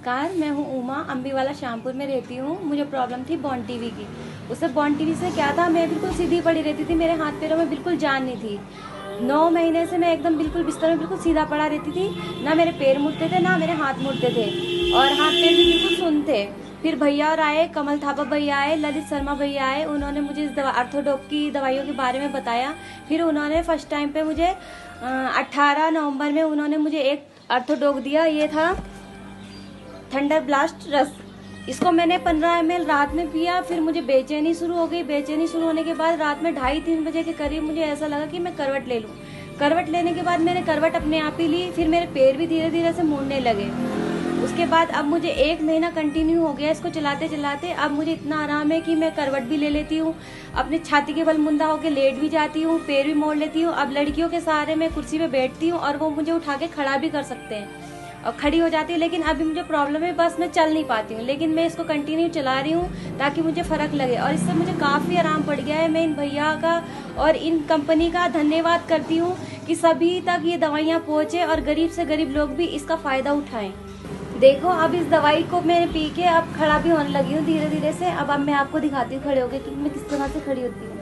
नमस्कार, मैं हूँ उमा, अम्बीवाला शामपुर में रहती हूँ। मुझे प्रॉब्लम थी बॉन टीवी की। उससे बॉन टीवी से क्या था, मैं बिल्कुल सीधी पड़ी रहती थी, मेरे हाथ पैरों में बिल्कुल जान नहीं थी। 9 महीने से मैं एकदम बिल्कुल बिस्तर में बिल्कुल सीधा पड़ा रहती थी, ना मेरे पैर मुड़ते थे ना मेरे हाथ मुड़ते थे, और हाथ पैर भी बिल्कुल सुन्न थे। फिर भैया और आए, कमल थापा भैया आए, ललित शर्मा भैया आए, उन्होंने मुझे इस ऑर्थोडॉक की दवाइयों के बारे में बताया। फिर उन्होंने फर्स्ट टाइम पे मुझे 18 नवंबर में उन्होंने मुझे एक ऑर्थोडॉक दिया। ये था थंडर ब्लास्ट रस। इसको मैंने 15 ml रात में पिया। फिर मुझे बेचैनी शुरू हो गई। बेचैनी शुरू होने के बाद रात में 2:30-3 बजे के करीब मुझे ऐसा लगा कि मैं करवट ले लूं। करवट लेने के बाद मैंने करवट अपने आप ही ली। फिर मेरे पैर भी धीरे धीरे से मुड़ने लगे। उसके बाद अब मुझे 1 महीना कंटिन्यू हो गया इसको चलाते चलाते। अब मुझे इतना आराम है कि मैं करवट भी ले लेती हूँ, अपनी छाती के बल मुंदा होकर लेट भी जाती हूँ, पैर भी मोड़ लेती हूँ। अब लड़कियों के सहारे मैं कुर्सी पे बैठती हूँ और वो मुझे उठा के खड़ा भी कर सकते हैं और खड़ी हो जाती है। लेकिन अभी मुझे प्रॉब्लम है, बस मैं चल नहीं पाती हूँ, लेकिन मैं इसको कंटिन्यू चला रही हूँ ताकि मुझे फर्क लगे, और इससे मुझे काफ़ी आराम पड़ गया है। मैं इन भैया का और इन कंपनी का धन्यवाद करती हूँ कि सभी तक ये दवाइयाँ पहुँचे और गरीब से गरीब लोग भी इसका फ़ायदा उठाएं। देखो, अब इस दवाई को मैंने पी के अब खड़ा भी होने लगी हूँ धीरे धीरे से। अब मैं आपको दिखाती हूँ खड़े होके कि मैं किस तरह से खड़ी होती हूँ।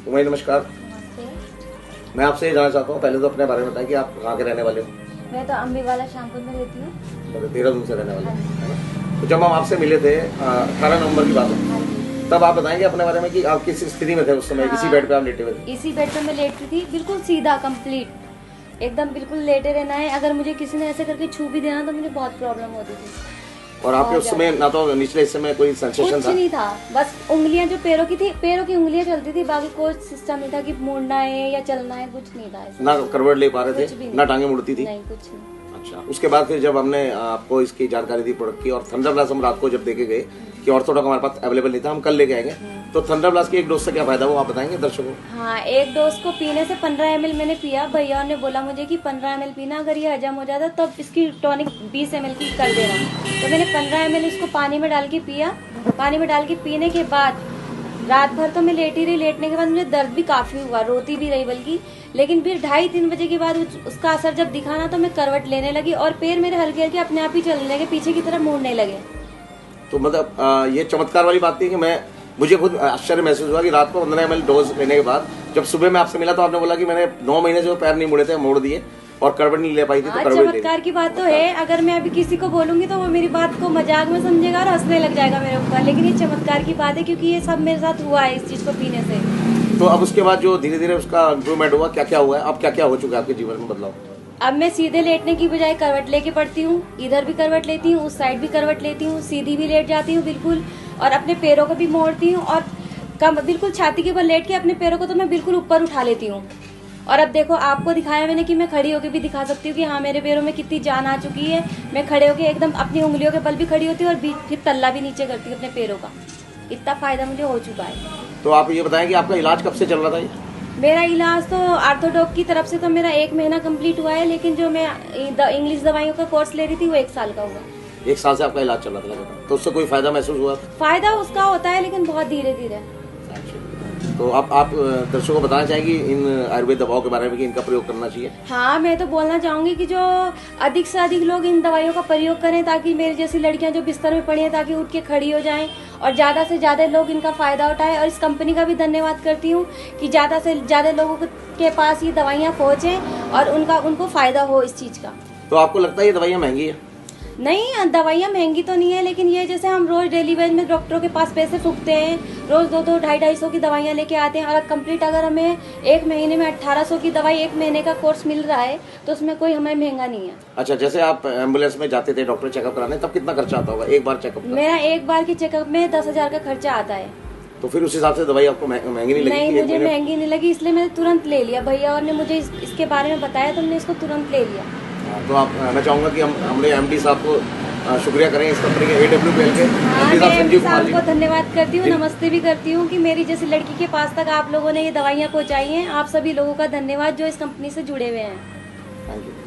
उमा जी नमस्कार। नमस्ते। मैं आपसे ये जानना चाहता हूँ, पहले तो अपने बारे में बताएं कि आप कहाँ के रहने वाले हो। मैं तो अम्बीवाला शामपुर में रहती हूँ। तो देहरादून से रहने वाले हैं। तो जब हम आपसे मिले थे 18 नवंबर की बात है, तब आप बताएंगे अपने बारे में कि आप किस स्थिति में थे उस समय। इसी बेड पे आप लेटे हुए थे? इसी बेड पे मैं लेटती थी, बिल्कुल सीधा कंप्लीट एकदम बिल्कुल लेटे रहना है। अगर मुझे किसी ने ऐसे करके छू भी देना तो मुझे बहुत प्रॉब्लम होती थी। और आपके उस समय ना तो निचले हिस्से में कोई सेंसेशन कुछ था? नहीं था, बस उंगलियां जो पैरों की थी, पैरों की उंगलियां चलती थी, बाकी कोई सिस्टम नहीं था कि मुड़ना है या चलना है, कुछ नहीं था ऐसा। ना करवट ले पा रहे थे, ना टांगे मुड़ती थी? नहीं, कुछ नहीं। अच्छा, उसके बाद फिर जब हमने आपको इसकी जानकारी दी प्रोडक्ट की, और थंडर ब्लास्ट हम रात को जब देके गए कि ऑर्थोडॉक हमारे पास अवेलेबल नहीं था, हम कल लेके आएंगे, तो थंडर ब्लास्ट की एक डोज से क्या फायदा हुआ आप बताएंगे दर्शकों को? हाँ, एक डोज को पीने से 15 ml मैंने पिया। भैया ने बोला मुझे कि 15 ml पीना, अगर ये हजम हो जाता तब इसकी टॉनिक 20 ml की कर देना। तो मैंने 15 ml इसको पानी में डाल के पिया। पानी में डाल के पीने के बाद रात भर तो मैं लेटी रही। लेटने के बाद मुझे दर्द भी काफी हुआ, रोती भी रही बल्कि। लेकिन फिर 2:30-3 बजे के बाद उसका असर जब दिखा ना, तो मैं करवट लेने लगी और पैर मेरे हल्के हल्के अपने आप ही चलने लगे, पीछे की तरफ मुड़ने लगे। तो मतलब ये चमत्कार वाली बात थी कि मुझे खुद आश्चर्य महसूस हुआ कि रात को 15 ml डोज लेने के बाद जब सुबह मैं आपसे मिला तो आपने बोला कि मैंने 9 महीने से वो पैर नहीं मुड़े थे, मोड़ दिए, और करवट नहीं ले पाई थी, तो करवट ले ली। चमत्कार की बात तो है। अगर मैं अभी किसी को बोलूंगी तो वो मेरी बात को मजाक में समझेगा और हंसने लग जाएगा मेरे ऊपर, लेकिन ये चमत्कार की बात है क्योंकि ये सब मेरे साथ हुआ है इस चीज को पीने से। तो अब उसके बाद जो धीरे धीरे उसका इम्प्रूवमेंट हुआ, क्या क्या हुआ है, अब क्या क्या हो चुका है आपके जीवन में बदलाव? अब मैं सीधे लेटने की बजाय करवट लेके पड़ती हूँ। इधर भी करवट लेती हूँ, उस साइड भी करवट लेती हूँ, सीधी भी लेट जाती हूँ बिल्कुल, और अपने पैरों को भी मोड़ती हूँ, और बिल्कुल छाती के बल लेट के अपने पैरों को तो मैं बिल्कुल ऊपर उठा लेती हूँ। और अब देखो, आपको दिखाया मैंने कि मैं खड़ी होकर भी दिखा सकती हूँ कि हाँ, मेरे पैरों में कितनी जान आ चुकी है। मैं खड़े होकर एकदम अपनी उंगलियों के बल भी खड़ी होती हूँ और फिर तल्ला भी नीचे करती हूँ अपने पैरों का। इतना फायदा मुझे हो चुका है। तो आप ये बताएं कि आपका इलाज कब से चल रहा था ये? मेरा इलाज तो ऑर्थोडॉक की तरफ से तो मेरा 1 महीना कंप्लीट हुआ है, लेकिन जो मैं इंग्लिश दवाइयों का कोर्स ले रही थी वो 1 साल का हुआ। 1 साल से आपका इलाज चल रहा था लगातार, तो उससे कोई फायदा महसूस हुआ? फायदा उसका होता है, लेकिन बहुत धीरे धीरे। तो आप दर्शकों को बताना चाहेंगे इन आयुर्वेद दवाओं के बारे में कि इनका प्रयोग करना चाहिए? हाँ, मैं तो बोलना चाहूंगी कि जो अधिक से अधिक लोग इन दवाइयों का प्रयोग करें, ताकि मेरी जैसी लड़कियां जो बिस्तर में पड़ी हैं ताकि उठ के खड़ी हो जाएं, और ज्यादा से ज्यादा लोग इनका फायदा उठाएं। और इस कंपनी का भी धन्यवाद करती हूँ कि ज्यादा से ज्यादा लोगों के पास ये दवाइयाँ पहुँचे और उनको फायदा हो इस चीज का। तो आपको लगता है ये दवाइयाँ महंगी है? नहीं, दवाइयाँ महंगी तो नहीं है, लेकिन ये जैसे हम रोज डेली वेज में डॉक्टरों के पास पैसे फूकते हैं, रोज 200, 250 की दवाइयाँ लेके आते हैं, और कंप्लीट अगर हमें 1 महीने में 1800 की दवाई 1 महीने का कोर्स मिल रहा है तो उसमें कोई हमें महंगा नहीं है। अच्छा, जैसे आप एम्बुलेंस में जाते थे डॉक्टर चेकअप कराने, तब कितना खर्चा आता होगा एक बार चेकअप का? मेरा एक बार के चेकअप में 10,000 का खर्चा आता है। तो फिर उस हिसाब से दवाई आपको महंगी नहीं लगी? नहीं, मुझे महंगी नहीं लगी, इसलिए मैंने तुरंत ले लिया। भैया और ने मुझे इसके बारे में बताया तो मैंने इसको तुरंत ले लिया। तो आप, मैं चाहूंगा कि हमने MD साहब को शुक्रिया करें इस कंपनी के AWPL के MD साहब को धन्यवाद करती हूँ, नमस्ते भी करती हूँ कि मेरी जैसी लड़की के पास तक आप लोगों ने ये दवाइयाँ पहुँचाई हैं। आप सभी लोगों का धन्यवाद जो इस कंपनी से जुड़े हुए हैं। Thank you.